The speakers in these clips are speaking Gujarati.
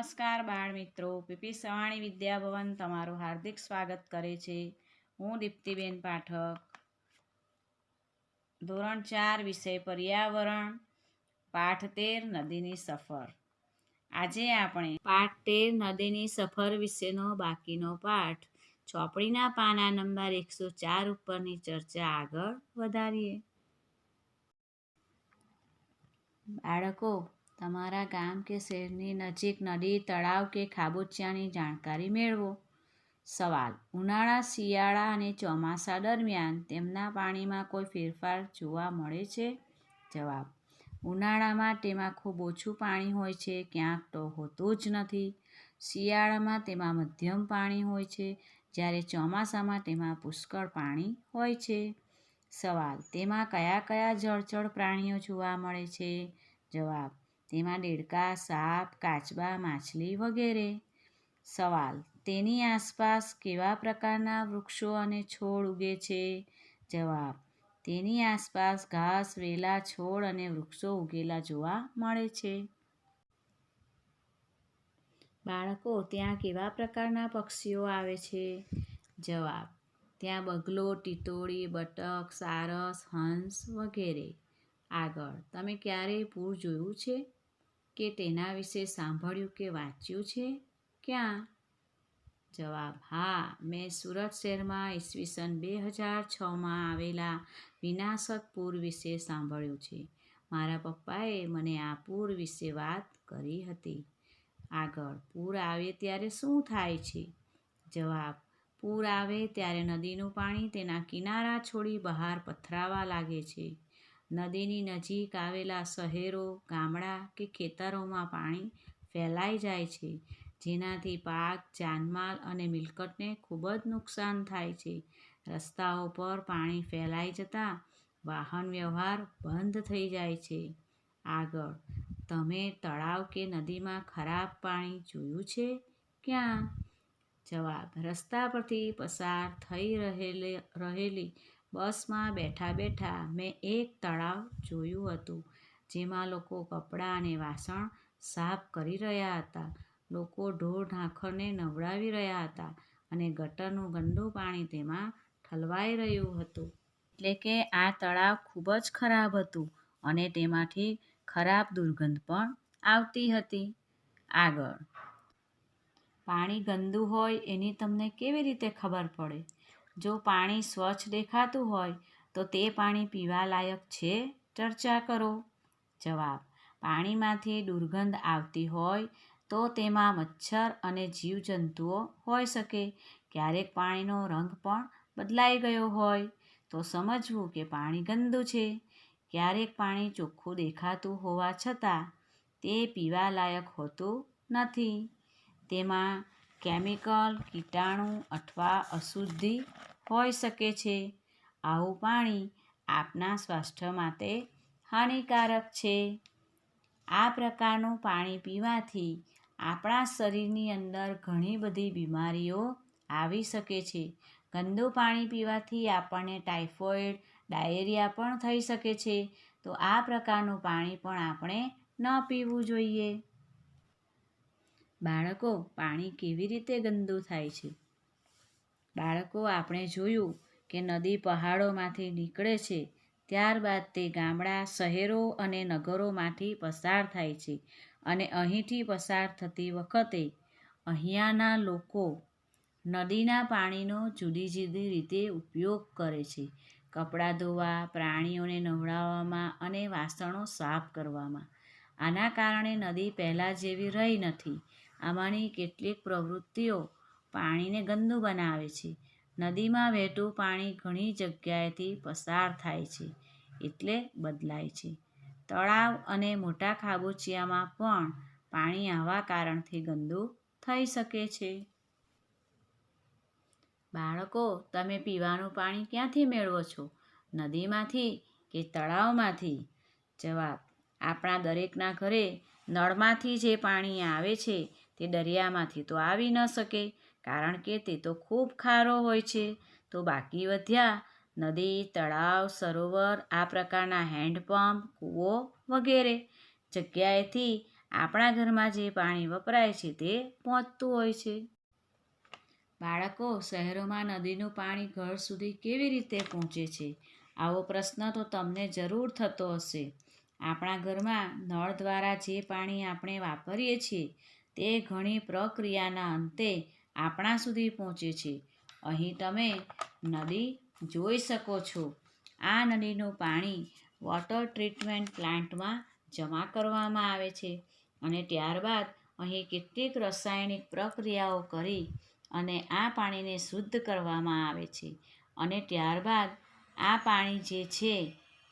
નમસ્કાર બાળ મિત્રો, પીપી સવાણી વિદ્યાભવન તમારું હાર્દિક સ્વાગત કરે છે. હું દીપ્તિબેન પાઠક. ધોરણ 4 વિષય પર્યાવરણ, પાઠ 13 નદીની સફર. આજે આપણે પાઠ 13 નદીની સફર વિશેનો બાકીનો પાઠ ચોપડીના પાના નંબર 104 ઉપરની ચર્ચા આગળ વધારીએ. બાળકો, તમારા ગામ કે શહેરની નજીક નદી, તળાવ કે ખાબોચિયાની જાણકારી મેળવો. સવાલ: ઉનાળા, શિયાળા અને ચોમાસા દરમિયાન તેમના પાણીમાં કોઈ ફેરફાર જોવા મળે છે? જવાબ: ઉનાળામાં તેમાં ખૂબ ઓછું પાણી હોય છે, ક્યાંક તો હોતું જ નથી. શિયાળામાં તેમાં મધ્યમ પાણી હોય છે, જ્યારે ચોમાસામાં તેમાં પુષ્કળ પાણી હોય છે. સવાલ: તેમાં કયા કયા જળચર પ્રાણીઓ જોવા મળે છે? જવાબ: તેમાં દેડકા, સાપ, કાચબા, માછલી વગેરે. સવાલ: તેની આસપાસ કેવા પ્રકારના વૃક્ષો અને છોડ ઉગે છે? જવાબ: તેની આસપાસ ઘાસ, વેલા, છોડ અને વૃક્ષો ઉગેલા જોવા મળે છે. બાળકો, ત્યાં કેવા પ્રકારના પક્ષીઓ આવે છે? જવાબ: ત્યાં બગલો, ટીટોળી, બતક, સારસ, હંસ વગેરે. આગળ, તમે ક્યારેય પૂર જોયું છે કે તેના વિશે સાંભળ્યું કે વાંચ્યું છે? ક્યાં? જવાબ: હા, મેં સુરત શહેરમાં ઈસવીસન 2006માં આવેલા વિનાશક પૂર વિશે સાંભળ્યું છે. મારા પપ્પાએ મને આ પૂર વિશે વાત કરી હતી. આગળ, પૂર આવે ત્યારે શું થાય છે? જવાબ: પૂર આવે ત્યારે નદીનું પાણી તેના કિનારા છોડી બહાર પથરાવા લાગે છે. નદીની નજીક આવેલા શહેરો, ગામડાં કે ખેતરોમાં પાણી ફેલાઈ જાય છે, જેનાથી પાક, જાનમાલ અને મિલકતને ખૂબ જ નુકસાન થાય છે. રસ્તાઓ પર પાણી ફેલાઈ જતાં વાહન વ્યવહાર બંધ થઈ જાય છે. આગળ, તમે તળાવ કે નદીમાં ખરાબ પાણી જોયું છે? ક્યાં? જવાબ: રસ્તા પરથી પસાર થઈ રહેલી બસમાં બેઠા બેઠા મેં એક તળાવ જોયું હતું, જેમાં લોકો કપડાં અને વાસણ સાફ કરી રહ્યા હતા. લોકો ઢોર-ઢાંખરને નવડાવી રહ્યા હતા અને ગટરનું ગંદુ પાણી તેમાં ઠલવાઈ રહ્યું હતું. એટલે કે આ તળાવ ખૂબ જ ખરાબ હતું અને તેમાંથી ખરાબ દુર્ગંધ પણ આવતી હતી. આગળ, પાણી ગંદુ હોય એની તમને કેવી રીતે ખબર પડે? જો પાણી સ્વચ્છ દેખાતું હોય તો તે પાણી પીવા લાયક છે? ચર્ચા કરો. જવાબ: પાણીમાંથી દુર્ગંધ આવતી હોય તો તેમાં મચ્છર અને જીવજંતુઓ હોઈ શકે. ક્યારેક પાણીનો રંગ પણ બદલાઈ ગયો હોય તો સમજવું કે પાણી ગંદુ છે. ક્યારેક પાણી ચોખ્ખું દેખાતું હોવા છતાં તે પીવા લાયક હોતું નથી. તેમાં કેમિકલ, કીટાણુ અથવા અશુદ્ધિ હોઈ શકે છે. આવું પાણી આપણા સ્વાસ્થ્ય માટે હાનિકારક છે. આ પ્રકારનું પાણી પીવાથી આપણા શરીરની અંદર ઘણી બધી બીમારીઓ આવી શકે છે. ગંદુ પાણી પીવાથી આપણને ટાઇફોઇડ, ડાયેરિયા પણ થઈ શકે છે. તો આ પ્રકારનું પાણી પણ આપણે ન પીવું જોઈએ. બાળકો, પાણી કેવી રીતે ગંદુ થાય છે? બાળકો, આપણે જોયું કે નદી પહાડોમાંથી નીકળે છે, ત્યારબાદ તે ગામડાં, શહેરો અને નગરોમાંથી પસાર થાય છે અને અહીંથી પસાર થતી વખતે અહીંયાના લોકો નદીના પાણીનો જુદી જુદી રીતે ઉપયોગ કરે છે. કપડાં ધોવા, પ્રાણીઓને નવડાવવામાં અને વાસણો સાફ કરવામાં. આના કારણે નદી પહેલાં જેવી રહી નથી. આમાંની કેટલીક પ્રવૃત્તિઓ પાણીને ગંદુ બનાવે છે. નદીમાં વહેતું પાણી ઘણી જગ્યાએથી પસાર થાય છે, એટલે બદલાય છે. તળાવ અને મોટા ખાબોચિયામાં પણ પાણી આવા કારણથી ગંદુ થઈ શકે છે. બાળકો, તમે પીવાનું પાણી ક્યાંથી મેળવો છો? નદીમાંથી કે તળાવમાંથી? જવાબ: આપણા દરેકના ઘરે નળમાંથી જે પાણી આવે છે તે દરિયામાંથી તો આવી ન શકે, કારણ કે તે તો ખૂબ ખારો હોય છે. તો બાકી વધ્યા નદી, તળાવ, સરોવર, આ પ્રકારના હેન્ડપંપ, કૂવો વગેરે જગ્યાએથી આપણા ઘરમાં જે પાણી વપરાય છે તે પહોંચતું હોય છે. બાળકો, શહેરોમાં નદીનું પાણી ઘર સુધી કેવી રીતે પહોંચે છે? આવો પ્રશ્ન તો તમને જરૂર થતો હશે. આપણા ઘરમાં નળ દ્વારા જે પાણી આપણે વાપરીએ છીએ તે ઘણી પ્રક્રિયાના અંતે આપણા સુધી પહોંચે છે. અહીં તમે નદી જોઈ શકો છો. આ નદીનું પાણી વોટર ટ્રીટમેન્ટ પ્લાન્ટમાં જમા કરવામાં આવે છે અને ત્યારબાદ અહીં કેટલીક રાસાયણિક પ્રક્રિયાઓ કરી અને આ પાણીને શુદ્ધ કરવામાં આવે છે અને ત્યારબાદ આ પાણી જે છે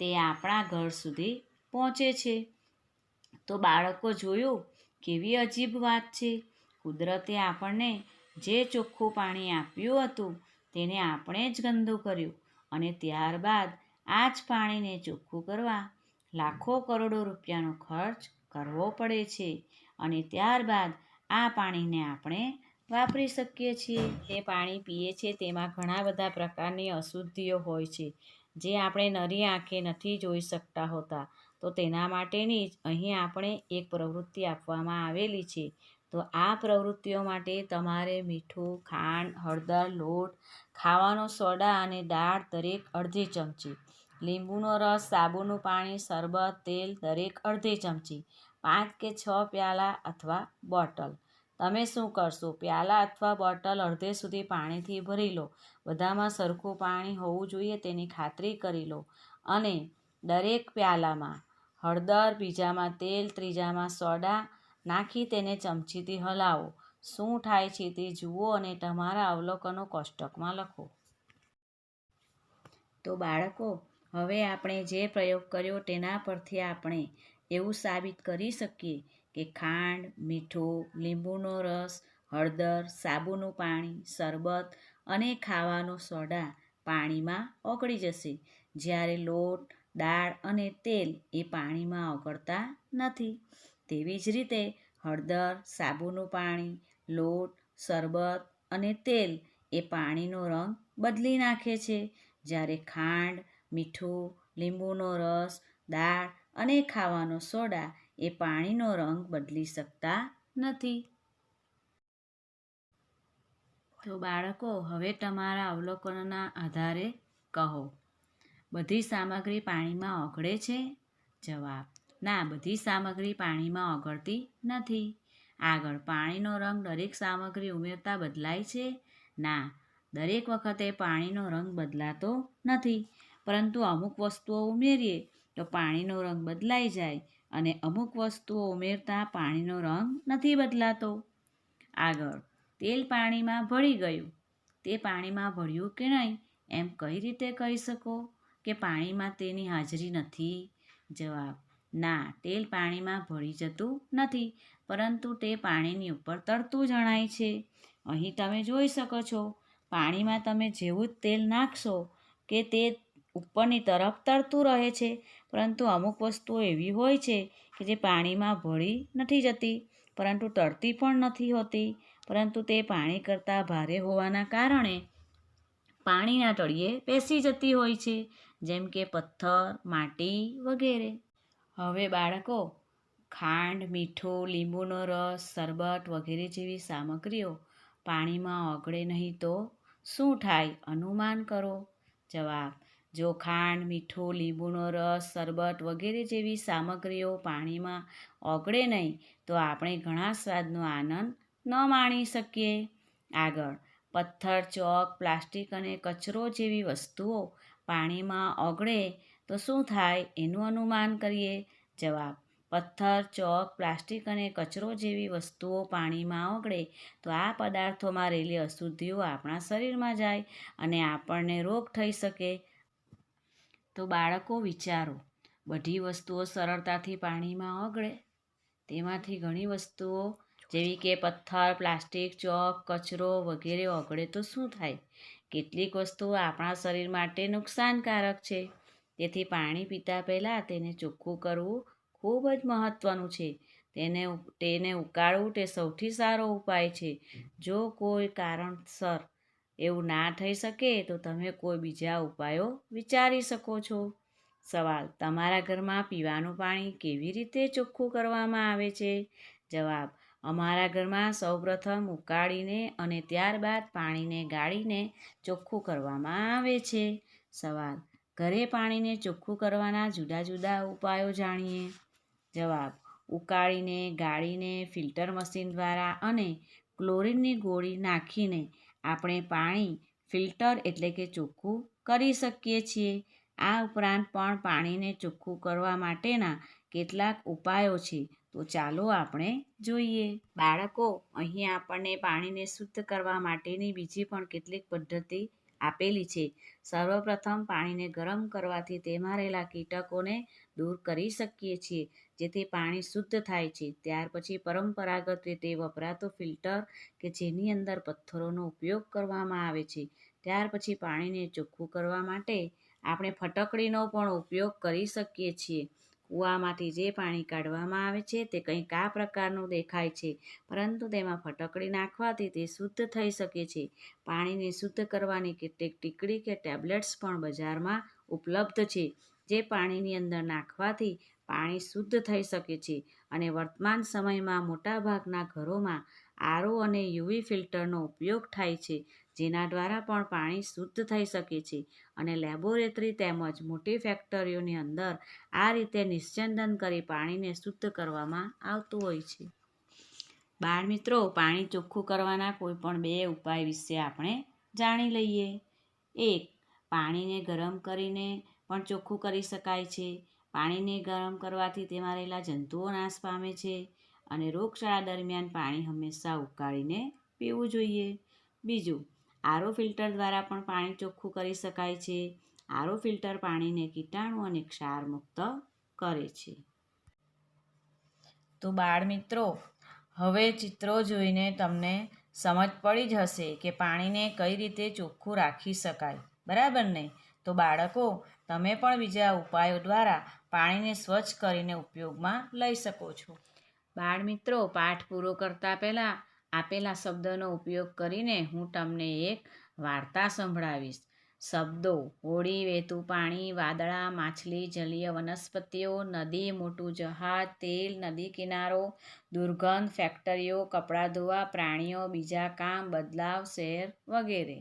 તે આપણા ઘર સુધી પહોંચે છે. તો બાળકો, જોયું કેવી અજીબ વાત છે? કુદરતે આપણને જે ચોખ્ખું પાણી આપ્યું હતું તેને આપણે જ ગંદુ કર્યું અને ત્યારબાદ આ જ પાણીને ચોખ્ખું કરવા લાખો કરોડો રૂપિયાનો ખર્ચ કરવો પડે છે અને ત્યારબાદ આ પાણીને આપણે વાપરી શકીએ છીએ. તે પાણી પીએ છે તેમાં ઘણા બધા પ્રકારની અશુદ્ધિઓ હોય છે જે આપણે નરી આંખે નથી જોઈ શકતા હોતા. તો તેના માટેની જ અહીં આપણે એક પ્રવૃત્તિ આપવામાં આવેલી છે. તો આ પ્રવૃત્તિઓ માટે તમારે મીઠું, ખાંડ, હળદર, લોટ, ખાવાનો સોડા અને દાળ દરેક અડધી ચમચી, લીંબુનો રસ, સાબુનું પાણી, શરબત, તેલ દરેક અડધી ચમચી, 5 કે 6 પ્યાલા અથવા બોટલ. તમે શું કરશો? પ્યાલા અથવા બોટલ અડધે સુધી પાણીથી ભરી લો. બધામાં સરખું પાણી હોવું જોઈએ તેની ખાતરી કરી લો અને દરેક પ્યાલામાં હળદર, બીજામાં તેલ, ત્રીજામાં સોડા નાખી તેને ચમચીથી હલાવો. શું થાય છે તે જુઓ અને તમારા અવલોકનો કોષ્ટકમાં લખો. તો બાળકો, હવે આપણે જે પ્રયોગ કર્યો તેના પરથી આપણે એવું સાબિત કરી શકીએ કે ખાંડ, મીઠું, લીંબુનો રસ, હળદર, સાબુનું પાણી, શરબત અને ખાવાનો સોડા પાણીમાં ઓગળી જશે, જ્યારે લોટ, દાળ અને તેલ એ પાણીમાં ઓગળતા નથી. તેવી જ રીતે હળદર, સાબુનું પાણી, લોટ, શરબત અને તેલ એ પાણીનો રંગ બદલી નાખે છે, જ્યારે ખાંડ, મીઠું, લીંબુનો રસ, દાળ અને ખાવાનો સોડા એ પાણીનો રંગ બદલી શકતા નથી. તો બાળકો, હવે તમારા અવલોકનોના આધારે કહો, બધી સામગ્રી પાણીમાં ઓગળે છે? જવાબ: ના, બધી સામગ્રી પાણીમાં ઓગળતી નથી. આગળ, પાણીનો રંગ દરેક સામગ્રી ઉમેરતા બદલાય છે? ના, દરેક વખતે પાણીનો રંગ બદલાતો નથી, પરંતુ અમુક વસ્તુઓ ઉમેરીએ તો પાણીનો રંગ બદલાઈ જાય અને અમુક વસ્તુઓ ઉમેરતા પાણીનો રંગ નથી બદલાતો. આગળ, તેલ પાણીમાં ભળી ગયું. તે પાણીમાં ભળ્યું કે નહીં એમ કઈ રીતે કહી શકો કે પાણીમાં તેની હાજરી નથી? જવાબ: ના, તેલ પાણીમાં ભળી જતું નથી, પરંતુ તે પાણીની ઉપર તરતું જણાય છે. અહીં તમે જોઈ શકો છો, પાણીમાં તમે જેવું જ તેલ નાખશો કે તે ઉપરની તરફ તરતું રહે છે, પરંતુ અમુક વસ્તુઓ એવી હોય છે કે જે પાણીમાં ભળી નથી જતી, પરંતુ તરતી પણ નથી હોતી, પરંતુ તે પાણી કરતાં ભારે હોવાના કારણે પાણીના તળિયે બેસી જતી હોય છે, જેમ કે પથ્થર, માટી વગેરે. હવે બાળકો, ખાંડ, મીઠું, લીંબુનો રસ, શરબત વગેરે જેવી સામગ્રીઓ પાણીમાં ઓગળે નહીં તો શું થાય? અનુમાન કરો. જવાબ: જો ખાંડ, મીઠું, લીંબુનો રસ, શરબત વગેરે જેવી સામગ્રીઓ પાણીમાં ઓગળે નહીં તો આપણે ઘણા સ્વાદનો આનંદ ન માણી શકીએ. આગળ, પથ્થર, ચોક, પ્લાસ્ટિક અને કચરો જેવી વસ્તુઓ પાણીમાં ઓગળે તો શું થાય એનું અનુમાન કરીએ. જવાબ: પથ્થર, ચોક, પ્લાસ્ટિક અને કચરો જેવી વસ્તુઓ પાણીમાં ઓગળે તો આ પદાર્થોમાં રહેલી અશુદ્ધિઓ આપણા શરીરમાં જાય અને આપણને રોગ થઈ શકે. તો બાળકો, વિચારો, બધી વસ્તુઓ સરળતાથી પાણીમાં ઓગળે? તેમાંથી ઘણી વસ્તુઓ જેવી કે પથ્થર, પ્લાસ્ટિક, ચોક, કચરો વગેરે ઓગળે તો શું થાય? કેટલીક વસ્તુઓ આપણા શરીર માટે નુકસાનકારક છે, તેથી પાણી પીતા પહેલાં તેને ચોખ્ખું કરવું ખૂબ જ મહત્ત્વનું છે. તેને ઉકાળવું તે સૌથી સારો ઉપાય છે. જો કોઈ કારણસર એવું ના થઈ શકે તો તમે કોઈ બીજા ઉપાયો વિચારી શકો છો. સવાલ: તમારા ઘરમાં પીવાનું પાણી કેવી રીતે ચોખ્ખું કરવામાં આવે છે? જવાબ: અમારા ઘરમાં સૌપ્રથમ ઉકાળીને અને ત્યારબાદ પાણીને ગાળીને ચોખ્ખું કરવામાં આવે છે. સવાલ: ઘરે પાણીને ચોખ્ખું કરવાના જુદા જુદા ઉપાયો જાણીએ. જવાબ: ઉકાળીને, ગાળીને, ફિલ્ટર મશીન દ્વારા અને ક્લોરીનની ગોળી નાખીને આપણે પાણી ફિલ્ટર એટલે કે ચોખ્ખું કરી શકીએ છીએ. આ ઉપરાંત પણ પાણીને ચોખ્ખું કરવા માટેના કેટલાક ઉપાયો છે, તો ચાલો આપણે જોઈએ. બાળકો, અહીં આપણને પાણીને શુદ્ધ કરવા માટેની બીજી પણ કેટલીક પદ્ધતિ આપેલી છે. સર્વપ્રથમ પાણીને ગરમ કરવાથી તેમાં રહેલા કીટકોને દૂર કરી શકીએ છીએ, જેથી પાણી શુદ્ધ થાય છે. ત્યાર પછી પરંપરાગત રીતે વપરાતું ફિલ્ટર કે જેની અંદર પથ્થરોનો ઉપયોગ કરવામાં આવે છે. ત્યાર પછી પાણીને ચોખ્ખું કરવા માટે આપણે ફટકડીનો પણ ઉપયોગ કરી શકીએ છીએ. કૂવામાંથી જે પાણી કાઢવામાં આવે છે તે કંઈક આ પ્રકારનું દેખાય છે, પરંતુ તેમાં ફટકડી નાખવાથી તે શુદ્ધ થઈ શકે છે. પાણીને શુદ્ધ કરવાની કેટલીક ટીકડી કે ટેબ્લેટ્સ પણ બજારમાં ઉપલબ્ધ છે, જે પાણીની અંદર નાખવાથી પાણી શુદ્ધ થઈ શકે છે. અને વર્તમાન સમયમાં મોટાભાગના ઘરોમાં આરઓ અને યુવી ફિલ્ટરનો ઉપયોગ થાય છે, જેના દ્વારા પણ પાણી શુદ્ધ થઈ શકે છે. અને લેબોરેટરી તેમજ મોટી ફેક્ટરીઓની અંદર આ રીતે નિસ્યંદન કરી પાણીને શુદ્ધ કરવામાં આવતું હોય છે. બાળમિત્રો, પાણી ચોખ્ખું કરવાના કોઈ પણ 2 ઉપાય વિશે આપણે જાણી લઈએ. 1. પાણીને ગરમ કરીને પણ ચોખ્ખું કરી શકાય છે. પાણીને ગરમ કરવાથી તેમાં રહેલા જંતુઓ નાશ પામે છે. અને રોગચાળા દરમિયાન પાણી હંમેશા ઉકાળીને પીવું જોઈએ. 2. આરઓ ફિલ્ટર દ્વારા પણ પાણી ચોખ્ખું કરી શકાય છે. આરઓ ફિલ્ટર પાણીને કીટાણુ અને ક્ષાર મુક્ત કરે છે. તો બાળમિત્રો, હવે ચિત્રો જોઈને તમને સમજ પડી જ હશે કે પાણીને કઈ રીતે ચોખ્ખું રાખી શકાય, બરાબર ને? તો બાળકો, તમે પણ બીજા ઉપાયો દ્વારા પાણીને સ્વચ્છ કરીને ઉપયોગમાં લઈ શકો છો. બાળમિત્રો, પાઠ પૂરો કરતા પહેલાં આપેલા શબ્દોનો ઉપયોગ કરીને હું તમને એક વાર્તા સંભળાવીશ. શબ્દો: હોડી, વહેતું પાણી, વાદળા, માછલી, જલીય વનસ્પતિઓ, નદી, મોટું જહાજ, તેલ, નદી કિનારો, દુર્ગંધ, ફેક્ટરીઓ, કપડાં ધોવા, પ્રાણીઓ, બીજા કામ, બદલાવ, શહેર વગેરે.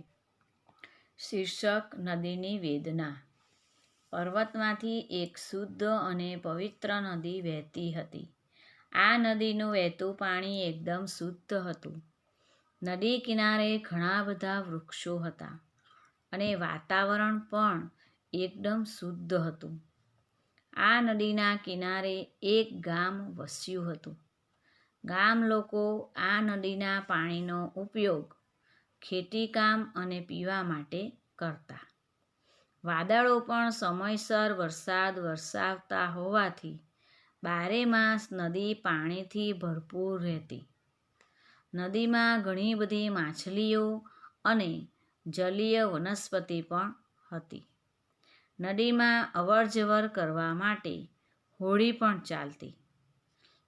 શીર્ષક: નદીની વેદના. પર્વતમાંથી એક શુદ્ધ અને પવિત્ર નદી વહેતી હતી. આ નદીનું વહેતું પાણી એકદમ શુદ્ધ હતું. નદી કિનારે ઘણા બધા વૃક્ષો હતા અને વાતાવરણ પણ એકદમ શુદ્ધ હતું. આ નદીના કિનારે એક ગામ વસ્યું હતું. ગામ લોકો આ નદીના પાણીનો ઉપયોગ ખેતીકામ અને પીવા માટે કરતા. વાદળો પણ સમયસર વરસાદ વરસાવતા હોવાથી બારેમાસ નદી પાણીથી ભરપૂર રહેતી. નદીમાં ઘણી બધી માછલીઓ અને જલીય વનસ્પતિ પણ હતી. નદીમાં અવરજવર કરવા માટે હોડી પણ ચાલતી.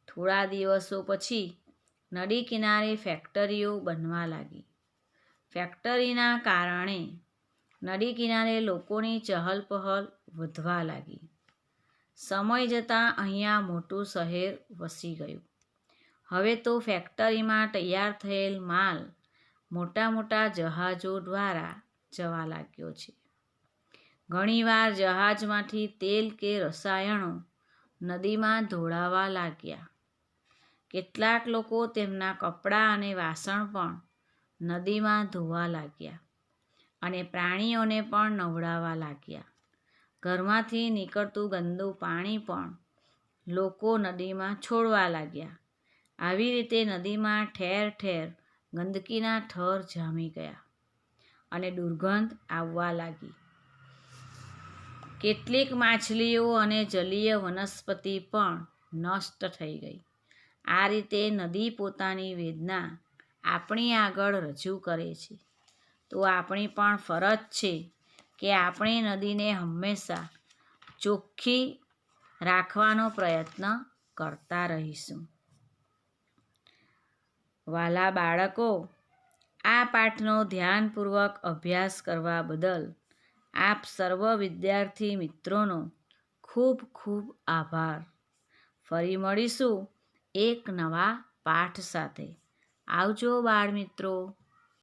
થોડા દિવસો પછી નદી કિનારે ફેક્ટરીઓ બનવા લાગી. ફેક્ટરીના કારણે નદી કિનારે લોકોની ચહલપહલ વધવા લાગી. સમય જતાં અહીંયા મોટું શહેર વસી ગયું. હવે તો ફેક્ટરીમાં તૈયાર થયેલ માલ મોટા મોટા જહાજો દ્વારા જવા લાગ્યો છે. ઘણીવાર જહાજમાંથી તેલ કે રસાયણો નદીમાં ઢોળાવા લાગ્યા. કેટલાક લોકો તેમના કપડાં અને વાસણ પણ નદીમાં ધોવા લાગ્યા અને પ્રાણીઓને પણ નવડાવવા લાગ્યા. ઘરમાંથી નીકળતું ગંદુ પાણી પણ લોકો નદીમાં છોડવા લાગ્યા. આવી રીતે નદીમાં ઠેર ઠેર ગંદકીના થર જામી ગયા અને દુર્ગંધ આવવા લાગી. કેટલીક માછલીઓ અને જલીય વનસ્પતિ પણ નષ્ટ થઈ ગઈ. આ રીતે નદી પોતાની વેદના આપણી આગળ રજૂ કરે છે. તો આપણી પણ ફરજ છે કે આપણે નદીને હંમેશા ચોખ્ખી રાખવાનો પ્રયત્ન કરતા રહીશું. વાલા બાળકો, આ પાઠનો ધ્યાનપૂર્વક અભ્યાસ કરવા બદલ આપ સર્વ વિદ્યાર્થી મિત્રોનો ખૂબ ખૂબ આભાર. ફરી મળીશું એક નવા પાઠ સાથે. આવજો બાળમિત્રો.